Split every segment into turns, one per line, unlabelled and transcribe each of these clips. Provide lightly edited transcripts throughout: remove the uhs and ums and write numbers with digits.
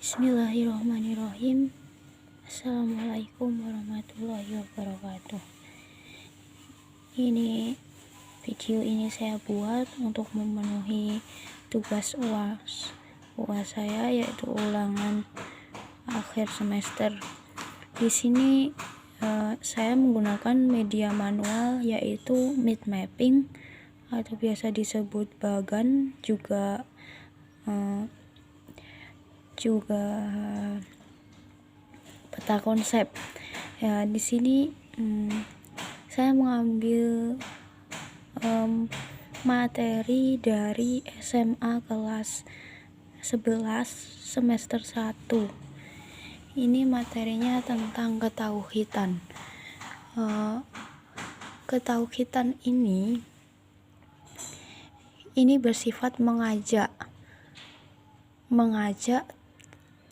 Bismillahirrahmanirrahim. Assalamualaikum warahmatullahi wabarakatuh. Video ini saya buat untuk memenuhi tugas UAS saya, yaitu ulangan akhir semester. Di sini saya menggunakan media manual, yaitu mind mapping atau biasa disebut bagan, juga peta konsep. Ya, di sini saya mengambil materi dari SMA kelas 11 semester 1. Ini materinya tentang ketauhidan. Ketauhidan ini bersifat mengajak.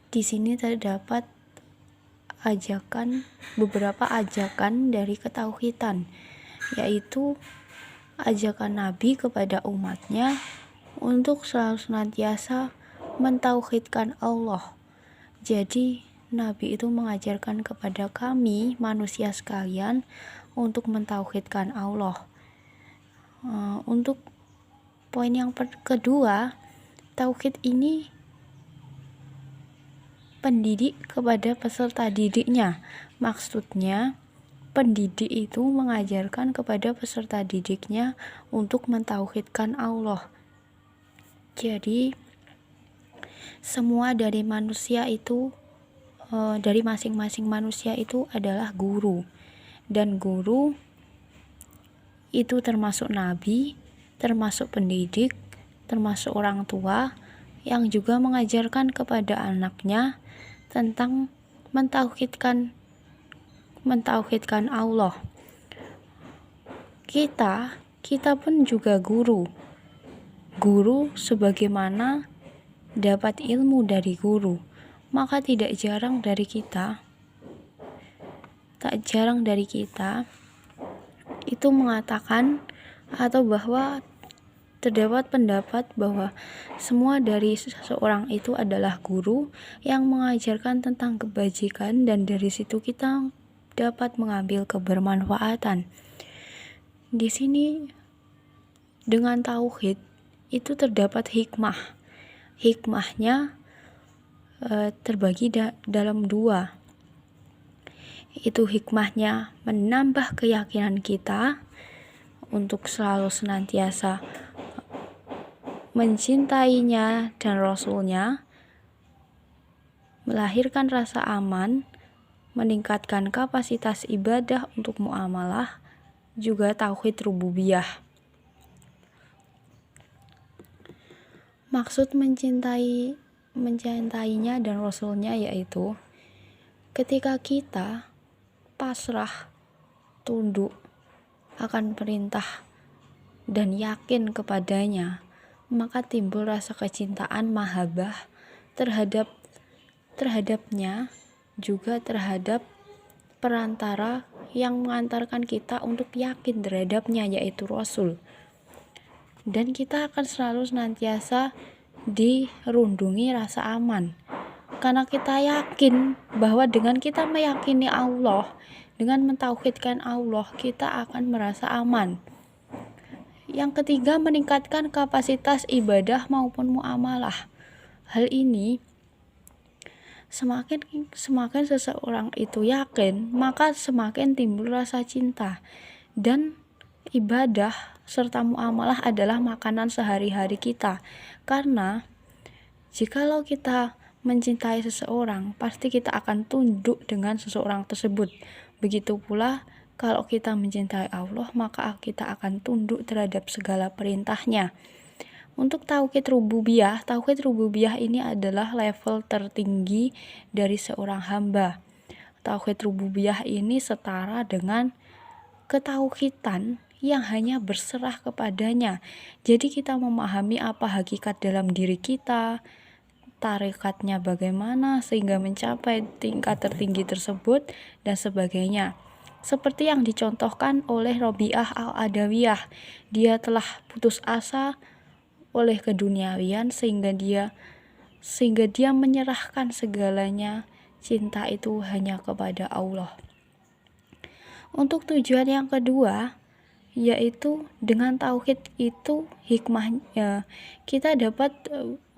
Di sini terdapat beberapa ajakan dari ketauhidan, yaitu ajakan Nabi kepada umatnya untuk selalu senantiasa mentauhidkan Allah. Jadi Nabi itu mengajarkan kepada kami manusia sekalian untuk mentauhidkan Allah. Untuk poin yang kedua, tauhid ini pendidik kepada peserta didiknya. Maksudnya, pendidik itu mengajarkan kepada peserta didiknya untuk mentauhidkan Allah. Jadi, semua dari manusia itu, dari masing-masing manusia itu adalah guru. Dan guru itu termasuk nabi, termasuk pendidik, termasuk orang tua yang juga mengajarkan kepada anaknya tentang mentauhidkan Allah. Kita pun juga guru sebagaimana dapat ilmu dari guru. Maka tak jarang dari kita itu mengatakan atau bahwa terdapat pendapat bahwa semua dari seseorang itu adalah guru yang mengajarkan tentang kebajikan, dan dari situ kita dapat mengambil kebermanfaatan. Di sini dengan tauhid itu terdapat hikmah. Hikmahnya terbagi dalam dua. Itu hikmahnya menambah keyakinan kita untuk selalu senantiasa mencintainya dan Rasulnya, melahirkan rasa aman, meningkatkan kapasitas ibadah untuk muamalah, juga tauhid rububiyah. Maksud mencintainya dan Rasulnya yaitu ketika kita pasrah, tunduk akan perintah dan yakin kepadanya, maka timbul rasa kecintaan mahabbah terhadapnya, juga terhadap perantara yang mengantarkan kita untuk yakin terhadapnya, yaitu Rasul. Dan kita akan selalu senantiasa dirundungi rasa aman, karena kita yakin bahwa dengan kita meyakini Allah, dengan mentauhidkan Allah, kita akan merasa aman. Yang ketiga, meningkatkan kapasitas ibadah maupun muamalah. Hal ini semakin seseorang itu yakin, maka semakin timbul rasa cinta. Dan ibadah serta muamalah adalah makanan sehari-hari kita. Karena jikalau kita mencintai seseorang, pasti kita akan tunduk dengan seseorang tersebut. Begitu pula kalau kita mencintai Allah, maka kita akan tunduk terhadap segala perintahnya. Untuk tauhid rububiyah ini adalah level tertinggi dari seorang hamba. Tauhid rububiyah ini setara dengan ketauhidan yang hanya berserah kepadanya. Jadi kita memahami apa hakikat dalam diri kita, tarikatnya bagaimana sehingga mencapai tingkat tertinggi tersebut, dan sebagainya. Seperti yang dicontohkan oleh Robiah Al-Adawiyah, dia telah putus asa oleh keduniawian sehingga dia sehingga dia menyerahkan segalanya. Cinta itu hanya kepada Allah. Untuk tujuan yang kedua, yaitu dengan tauhid itu hikmahnya kita dapat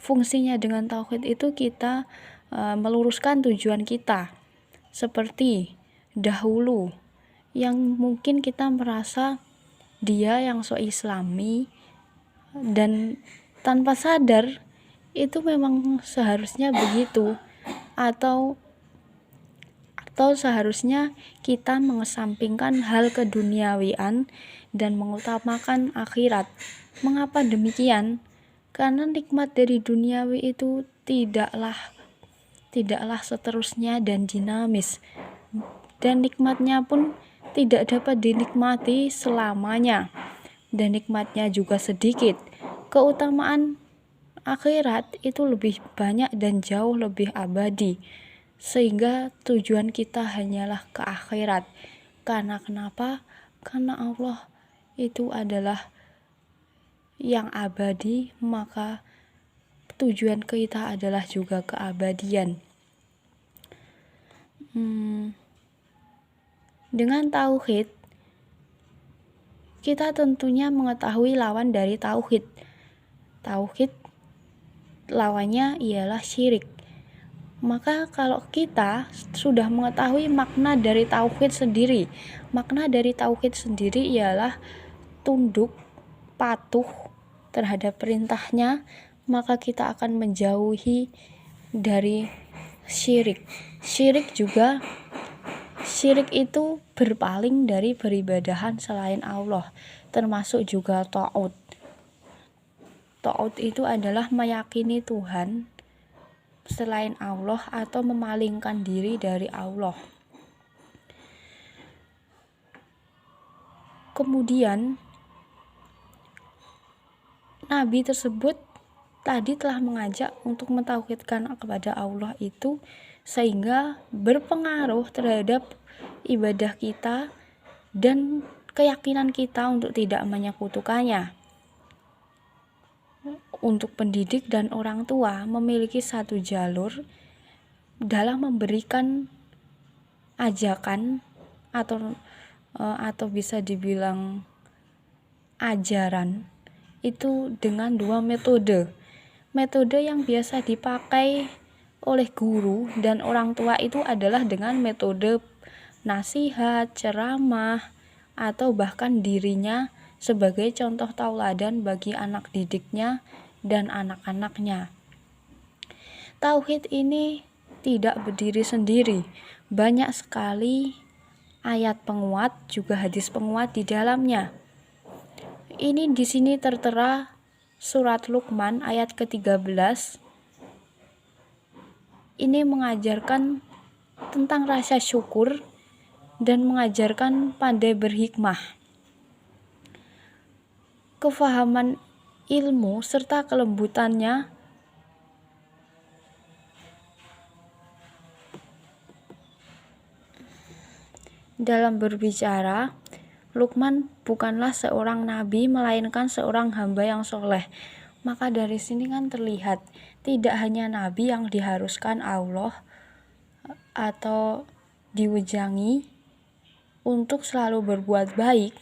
fungsinya dengan tauhid itu kita meluruskan tujuan kita. Seperti dahulu yang mungkin kita merasa dia yang so islami dan tanpa sadar itu memang seharusnya begitu, atau seharusnya kita mengesampingkan hal keduniawian dan mengutamakan akhirat. Mengapa demikian? Karena nikmat dari duniawi itu tidaklah seterusnya dan dinamis, dan nikmatnya pun tidak dapat dinikmati selamanya, dan nikmatnya juga sedikit. Keutamaan akhirat itu lebih banyak dan jauh lebih abadi, sehingga tujuan kita hanyalah ke akhirat. Karena kenapa? Karena Allah itu adalah yang abadi, maka tujuan kita adalah juga keabadian. Dengan tauhid, kita tentunya mengetahui lawan dari tauhid. Tauhid lawannya ialah syirik. Maka kalau kita sudah mengetahui makna dari tauhid sendiri, makna dari tauhid sendiri ialah tunduk, patuh terhadap perintahnya, maka kita akan menjauhi dari syirik. Syirik itu berpaling dari peribadahan selain Allah, termasuk juga ta'ud. Ta'ud itu adalah meyakini Tuhan selain Allah atau memalingkan diri dari Allah. Kemudian Nabi tersebut tadi telah mengajak untuk mentauhidkan kepada Allah itu, sehingga berpengaruh terhadap ibadah kita dan keyakinan kita untuk tidak menyekutukannya. Untuk pendidik dan orang tua memiliki satu jalur dalam memberikan ajakan atau bisa dibilang ajaran itu dengan dua metode. Metode yang biasa dipakai oleh guru dan orang tua itu adalah dengan metode nasihat, ceramah, atau bahkan dirinya sebagai contoh tauladan bagi anak didiknya dan anak-anaknya. Tauhid ini tidak berdiri sendiri. Banyak sekali ayat penguat juga hadis penguat di dalamnya. Ini di sini tertera surat Luqman ayat ke-13. Ini mengajarkan tentang rasa syukur dan mengajarkan pandai berhikmah, kefahaman ilmu serta kelembutannya dalam berbicara. Luqman bukanlah seorang nabi melainkan seorang hamba yang soleh. Maka dari sini kan terlihat tidak hanya nabi yang diharuskan Allah atau diwejangi untuk selalu berbuat baik,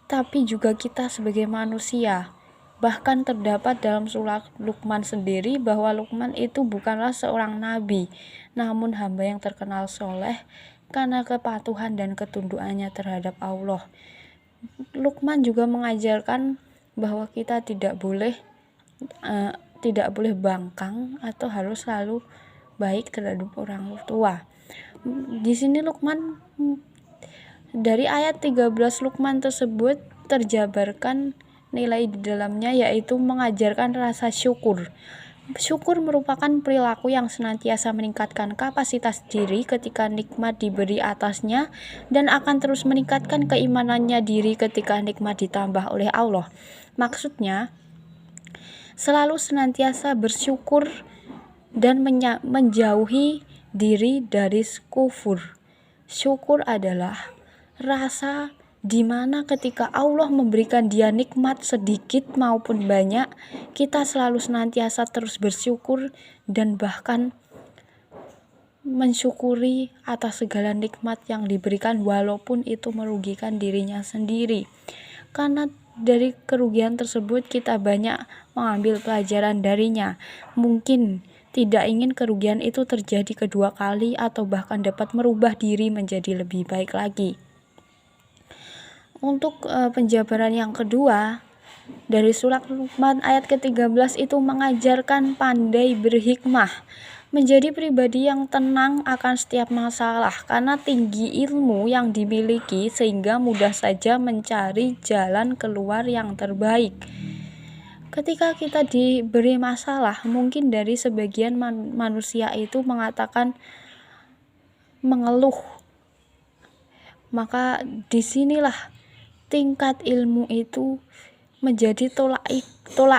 tapi juga kita sebagai manusia. Bahkan terdapat dalam surat Luqman sendiri bahwa Luqman itu bukanlah seorang nabi, namun hamba yang terkenal soleh karena kepatuhan dan ketundukannya terhadap Allah. Luqman juga mengajarkan bahwa kita tidak boleh bangkang atau harus selalu baik terhadap orang tua. Di sini Luqman, dari ayat 13 Luqman tersebut terjabarkan nilai di dalamnya, yaitu mengajarkan rasa syukur. Syukur merupakan perilaku yang senantiasa meningkatkan kapasitas diri ketika nikmat diberi atasnya, dan akan terus meningkatkan keimanannya diri ketika nikmat ditambah oleh Allah. Maksudnya, selalu senantiasa bersyukur dan menjauhi diri dari kufur. Syukur adalah rasa dimana ketika Allah memberikan dia nikmat sedikit maupun banyak, kita selalu senantiasa terus bersyukur dan bahkan mensyukuri atas segala nikmat yang diberikan walaupun itu merugikan dirinya sendiri. Karena dari kerugian tersebut kita banyak mengambil pelajaran darinya. Mungkin tidak ingin kerugian itu terjadi kedua kali atau bahkan dapat merubah diri menjadi lebih baik lagi. Untuk penjabaran yang kedua, dari surat Luqman ayat ke-13 itu mengajarkan pandai berhikmah, menjadi pribadi yang tenang akan setiap masalah karena tinggi ilmu yang dimiliki sehingga mudah saja mencari jalan keluar yang terbaik. Ketika kita diberi masalah, mungkin dari sebagian manusia itu mengatakan mengeluh. Maka disinilah tingkat ilmu itu menjadi tolak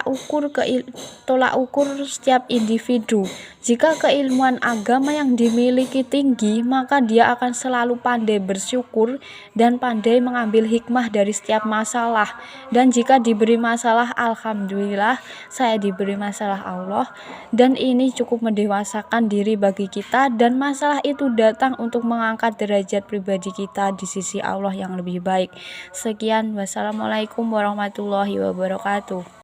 ukur setiap individu. Jika keilmuan agama yang dimiliki tinggi, maka dia akan selalu pandai bersyukur dan pandai mengambil hikmah dari setiap masalah. Dan jika diberi masalah, alhamdulillah saya diberi masalah Allah, dan ini cukup mendewasakan diri bagi kita, dan masalah itu datang untuk mengangkat derajat pribadi kita di sisi Allah yang lebih baik. Sekian, wassalamualaikum warahmatullahi wabarakatuh.